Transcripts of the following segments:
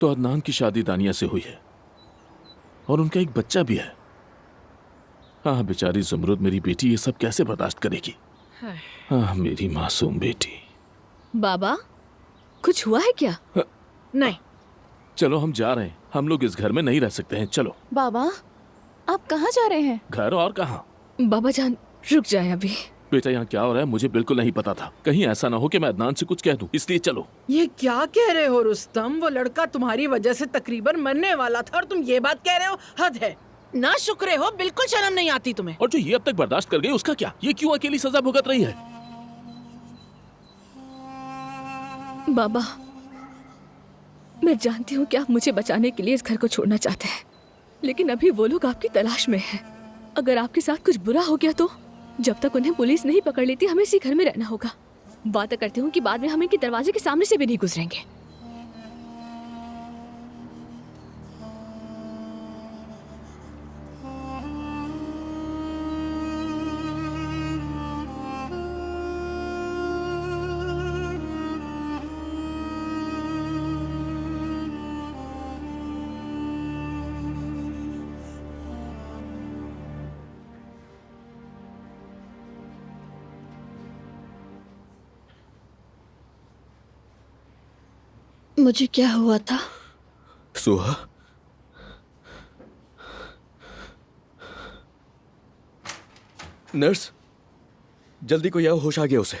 तो अदनान की शादी दानिया से हुई है और उनका एक बच्चा भी है। हाँ बेचारी ज़ुमरुद मेरी बेटी ये सब कैसे बर्दाश्त करेगी। हाँ मेरी मासूम बेटी। बाबा कुछ हुआ है क्या? नहीं। चलो हम जा रहे हैं, हम लोग इस घर में नहीं रह सकते हैं। चलो। बाबा आप कहाँ जा रहे हैं? घर और कहाँ। बाबा जान रुक जाए अभी। बेटा यहाँ क्या हो रहा है मुझे बिल्कुल नहीं पता था। कहीं ऐसा ना हो कि मैं अदनान से कुछ कह दूं, इसलिए चलो। ये क्या कह रहे हो रुस्तम? वो लड़का तुम्हारी वजह से तकरीबन मरने वाला था और तुम ये बात कह रहे हो? हद है। ना शुक्रे हो, बिल्कुल शर्म नहीं आती तुम्हें। और जो ये अब तक बर्दाश्त कर गई उसका क्या? ये क्यों अकेली सजा भुगत रही है? बाबा मैं जानती हूँ कि आप मुझे बचाने के लिए इस घर को छोड़ना चाहते हैं, लेकिन अभी वो लोग आपकी तलाश में हैं। अगर आपके साथ कुछ बुरा हो गया तो जब तक उन्हें पुलिस नहीं पकड़ लेती हमें इसी घर में रहना होगा। वादा करती हूँ कि बाद में हम इनके दरवाजे के सामने से भी नहीं गुजरेंगे। मुझे क्या हुआ था? सुहा, नर्स जल्दी कोई आओ, होश आ गया उसे।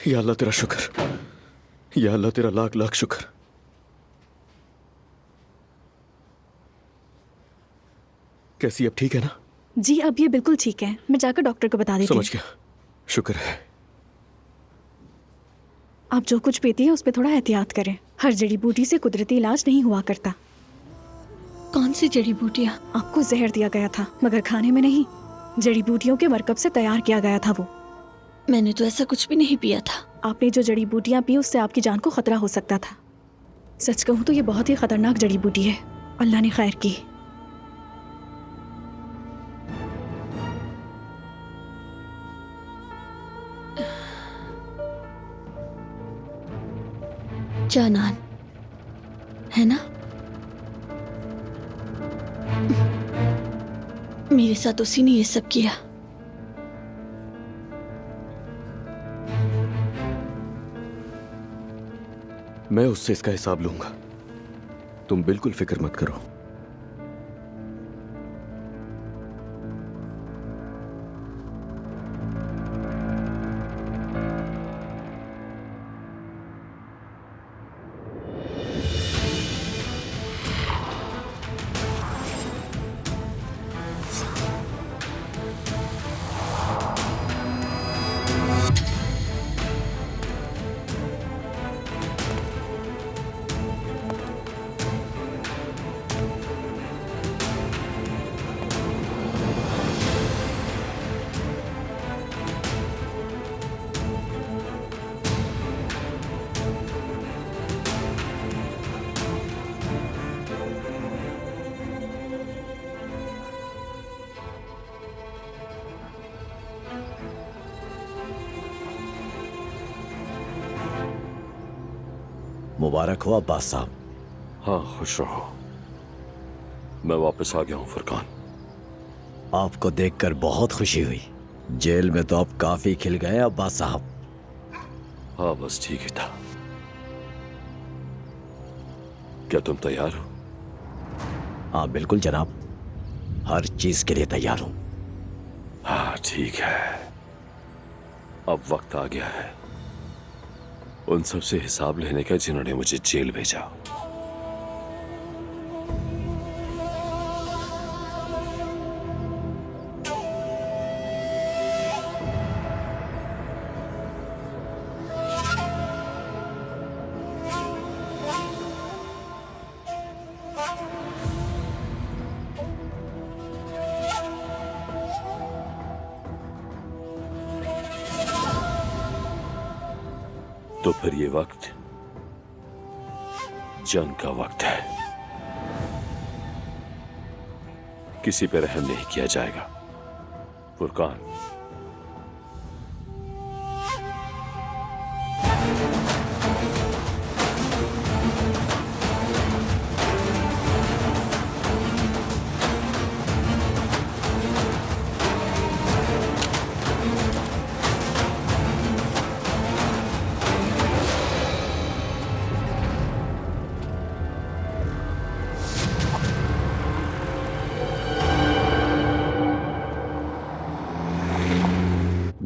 या अल्लाह तेरा शुक्र, या अल्लाह तेरा लाख लाख शुक्र। कैसी अब ठीक है ना? जी अब ये बिल्कुल ठीक है, मैं जाकर डॉक्टर को बता देती हूँ। समझ गया, शुक्र है। आप जो कुछ पीती है उस पर थोड़ा एहतियात करें। हर जड़ी बूटी से कुदरती इलाज नहीं हुआ करता। कौन सी जड़ी बूटियाँ? आपको जहर दिया गया था मगर खाने में नहीं, जड़ी बूटियों के मरकब से तैयार किया गया था वो। मैंने तो ऐसा कुछ भी नहीं पिया था। आपने जो जड़ी बूटियाँ पी उससे आपकी जान को खतरा हो सकता था। सच कहूँ तो ये बहुत ही खतरनाक जड़ी बूटी है। अल्लाह ने खैर की। जानान है ना? मेरे साथ उसी ने ये सब किया। मैं उससे इसका हिसाब लूंगा, तुम बिल्कुल फिक्र मत करो। मुबारक हो अब्बास साहब। हाँ खुश रहो, मैं वापस आ गया हूँ फुरकान। आपको देखकर बहुत खुशी हुई। जेल में तो आप काफी खिल गए अब्बास साहब। हाँ बस ठीक ही था। क्या तुम तैयार हो? हाँ बिल्कुल जनाब, हर चीज के लिए तैयार हूं। हाँ ठीक है, अब वक्त आ गया है उन सब से हिसाब लेने का जिन्होंने मुझे जेल भेजा। तो फिर ये वक्त जंग का वक्त है। किसी पे रहम नहीं किया जाएगा फुरकान।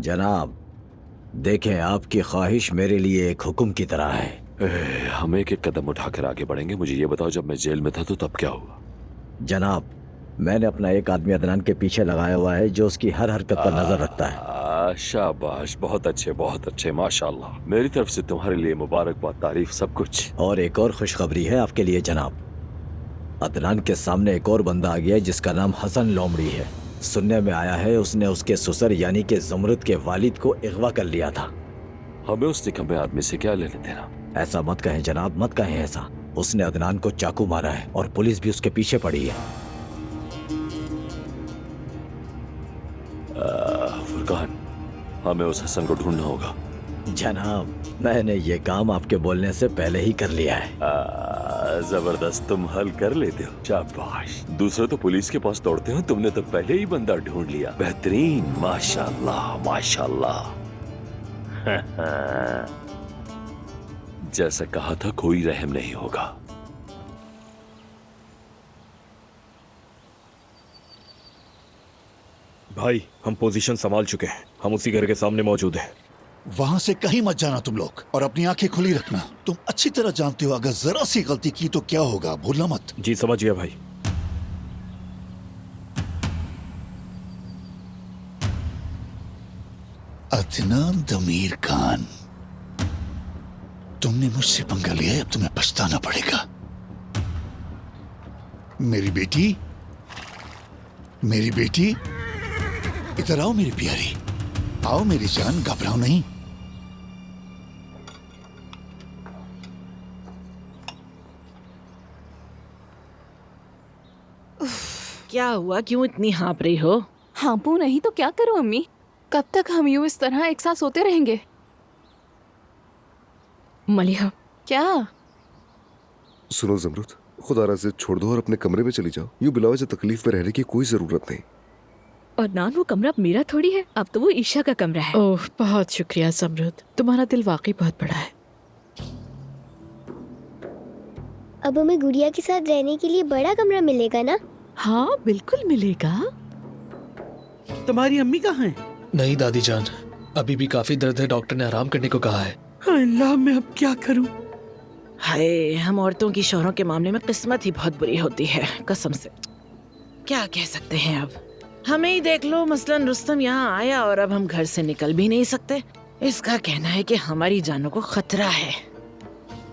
जनाब, देखें, आपकी ख्वाहिश मेरे लिए एक हुक्म की तरह है। हम एक एक कदम उठाकर आगे बढ़ेंगे। मुझे ये बताओ, जब मैं जेल में था तो तब क्या हुआ? जनाब, मैंने अपना एक आदमी अदनान के पीछे लगाया हुआ है जो उसकी हर हरकत पर नजर रखता है। शाबाश, बहुत अच्छे माशाल्लाह। मेरी तरफ से तुम्हारे लिए मुबारकबाद, तारीफ, सब कुछ। और एक और खुशखबरी है आपके लिए जनाब। अदनान के सामने एक और बंदा आ गया है जिसका नाम हसन लोमड़ी है। सुनने में आया है उसने उसके ससुर यानी कि ज़मरुद के वालिद को अगवा कर लिया था। हमें उस निकम्मे आदमी से क्या लेने देना? ऐसा मत कहें जनाब, मत कहें ऐसा। उसने अदनान को चाकू मारा है और पुलिस भी उसके पीछे पड़ी है। फुरकान, हमें उस हसन को ढूंढना होगा। जनाब, मैंने ये काम आपके बोलने से पहले ही कर लिया है। जबरदस्त, तुम हल कर लेते हो, शाबाश। दूसरे तो पुलिस के पास दौड़ते हो, तुमने तो पहले ही बंदा ढूंढ लिया। बेहतरीन, माशाल्लाह माशाल्लाह। जैसा कहा था, कोई रहम नहीं होगा। भाई, हम पोजीशन संभाल चुके हैं। हम उसी घर के सामने मौजूद हैं। वहां से कहीं मत जाना तुम लोग, और अपनी आंखें खुली रखना। तुम अच्छी तरह जानते हो अगर जरा सी गलती की तो क्या होगा, भूलना मत। जी समझ गया भाई। अदनान दमीर खान, तुमने मुझसे पंगा लिया है, अब तुम्हें पछताना पड़ेगा। मेरी बेटी, मेरी बेटी, इधर आओ मेरी प्यारी, आओ मेरी जान, घबराओ नहीं। क्या हुआ, क्यों इतनी हाँप रही हो? हाँपू नहीं तो क्या करूं अम्मी? कब तक हम यूं इस तरह एक साथ सोते रहेंगे? मलिहा, क्या? सुनो ज़मरुद, खुदा राज़ छोड़ दो और अपने कमरे में चली जाओ। यूं बिलावज तकलीफ में रहने की कोई जरूरत नहीं। और नान, वो कमरा अब मेरा थोड़ी है, अब तो वो ईशा का कमरा है। ओह, बहुत शुक्रिया ज़मरुद, तुम्हारा दिल वाकई बहुत बड़ा है। अब हमें गुड़िया के साथ रहने के लिए बड़ा कमरा मिलेगा ना? हाँ बिल्कुल मिलेगा। तुम्हारी अम्मी कहाँ है? नहीं दादी जान, अभी भी काफी दर्द है, डॉक्टर ने आराम करने को कहा है। अल्लाह, मैं अब क्या करूं? हाय, हम औरतों की शौहरों के मामले में किस्मत ही बहुत बुरी होती है, कसम से। क्या कह सकते हैं अब? हमें ही देख लो, मसलन रुस्तम यहाँ आया और अब हम घर से निकल भी नहीं सकते। इसका कहना है कि हमारी जानों को खतरा है।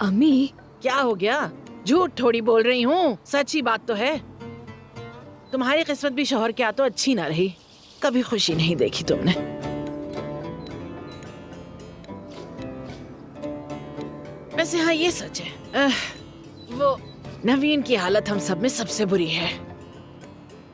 अम्मी, क्या हो गया? झूठ थोड़ी बोल रही हूँ, सच्ची बात तो है। तुम्हारी किस्मत भी शौहर क्या तो अच्छी ना रही, कभी खुशी नहीं देखी तुमने। वैसे हाँ, ये सच है, वो नवीन की हालत हम सब में सबसे बुरी है।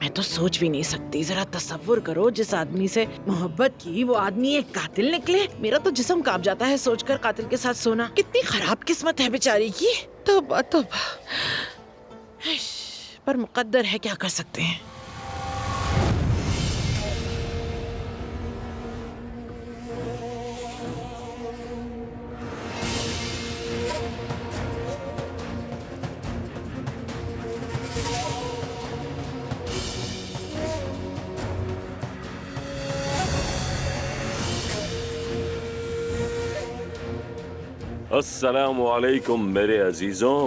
मैं तो सोच भी नहीं सकती। जरा तसव्वुर करो, जिस आदमी से मोहब्बत की वो आदमी एक कातिल निकले। मेरा तो जिस्म कांप जाता है सोचकर कातिल के साथ सोना। कितनी खराब किस्मत है बेचारी की। तौबा तौबा, पर मुकद्दर है, क्या कर सकते हैं। अस्सलामुअलैकुम मेरे अजीजों।